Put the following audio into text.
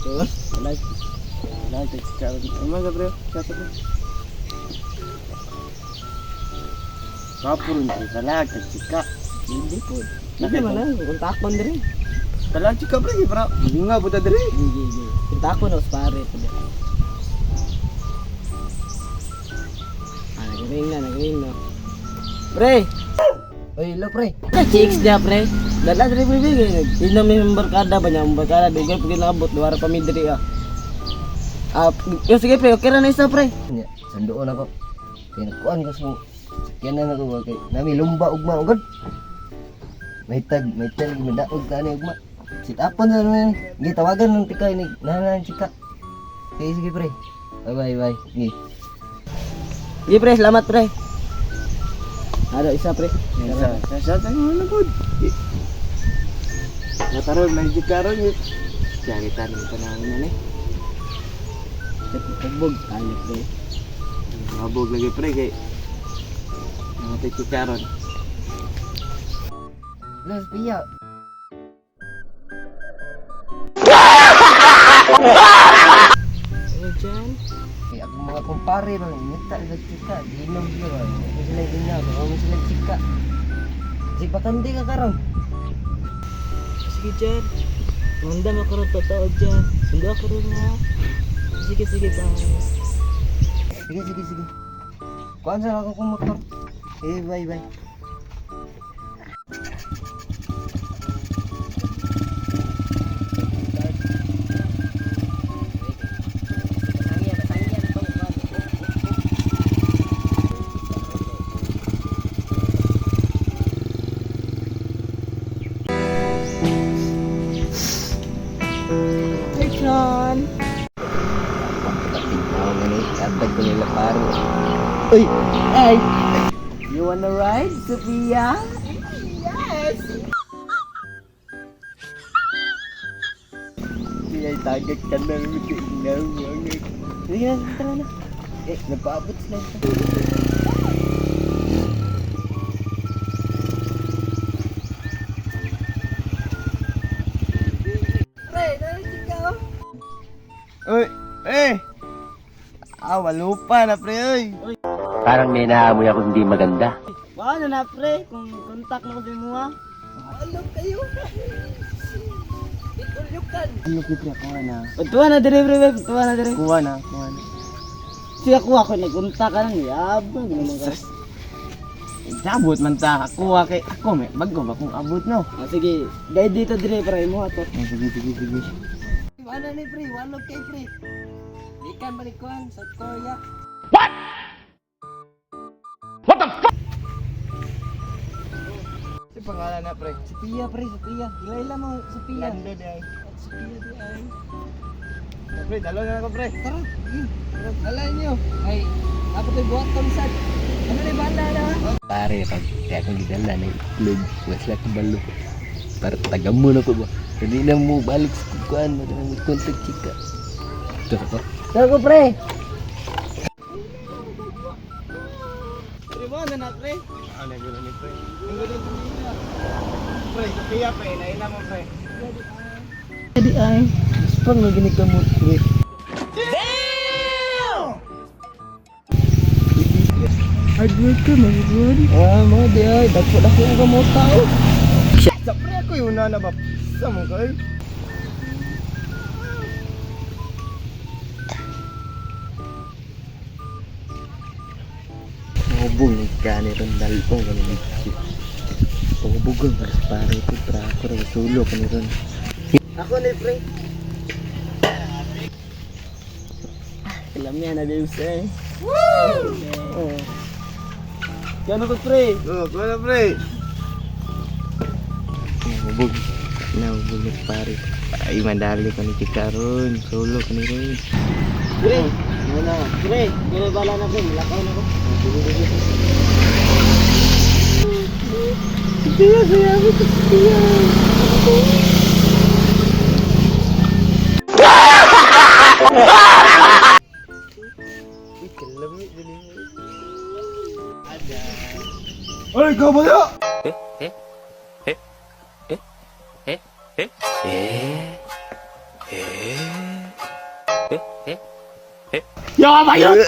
Wala. Wala chika. Umaga bro. Kata bro. Kapurun ko wala chika. Hindi po. Hindi man lang kontakon dire. Wala chika bro, para bunga buta dire. Hindi. Kontakon os pare po. Nagaling na. Pre! Oy, lo pre. Chicks dia pre. Dala diri bibig. Ino may barkada ba niya? Barkada bigay pag nakabot duwara pa mi diri ah. Sige pre, okay ra na isa pre. Nya, sanduon ako. Kaya kuan ko sa sakyanan ako kay nami lumba ugma ugad. May tag madaog tani ugma. Sitapon na naman. Gitawagan ng tikay ni nanan chika. Sige pre. Bye. Sige pre, salamat pre. Ada isa pre. Isa tayo na good. Nataron may jikaron yun. Cari tanin pa namin na eh. Kabog tayo pre. Kabog lagi pre kay namatay jikaron. Las piya. Ano dyan? Kaya ako mga kumpare ba, ngita lang chika, ginom sila ba, hindi sila ganyan, kung sila chika. Kasi patandi ka karon. Sige dyan, manda mo karon totoo dyan, sundo ka rin nga. Sige bye. Sige. Kuhaan sa ako kung motor. Bye. Hey John. Tingnan ni kadag ko nila pare. Uy, ay. You wanna ride, Sophia? Yes. Dia tagad ka na tingnan mo. Sige na, tara na. Napaabot sila. Uy, walupa na pre, oy. Parang may naamoy ako hindi maganda. Paano na pre, kung kontak mo kasi mo ha? Alam kayo. Itulyukan. Ano kita kuha na? Tuwa na dire pre, tuwa na dire. Kuha na. Siya kuha ko nagkontak ka nang yabang naman ka. Abot man ta, kuha kay ako may bago ba kung abot no. Sige, guide dito dire pre mo ato. Sige. Ano ni pre? Walog kay pre. Ikan balikuan sa Korea. What the fuck? Si pangalan na pre? Si Pia pre, si Pia. Ila mo si Pia. Lando day. Si Pia day. Pre, dalo na ako pre. Tara. Alay niyo. Ay, ako tay buhat kom sad. Ano ni banda na? Pare, pag kaya akong gidala na itlog, wala ko balo. Para tagamo na ko ba? Hindi na mo balik sa kukuan, madamang kontak chika. Ito. Tago pre. Pre mo na pre. Ano gulo ni pre? Ang gulo ni pre. Sophia pre, naila mo pre. Jadi ay. Pang maginig ka mo pre. Damn! Hard work ka, magigod. Mo di ay, dagpo ka mo tao. Sa pre ako yun na ba? Sa mo kayo? Ngubog ni gani ron dalpong kami ni Pangubugol para sa pare ito, trako rin sulo kami ron. Ako ni pre. Alam niya na din siya eh. Woo! Yan ako pre. Kuha na pre. Ngubog ni pare. Ay mandali ko ni Chikaron, sulo kami ron. Pre, muna. Pre, gano'n bala na pre, lakaw na ko. Saya ako sa siya. Uy, kalamit din mo. Ada. Oy, ikaw ba na? Eh? Jowa ba yun?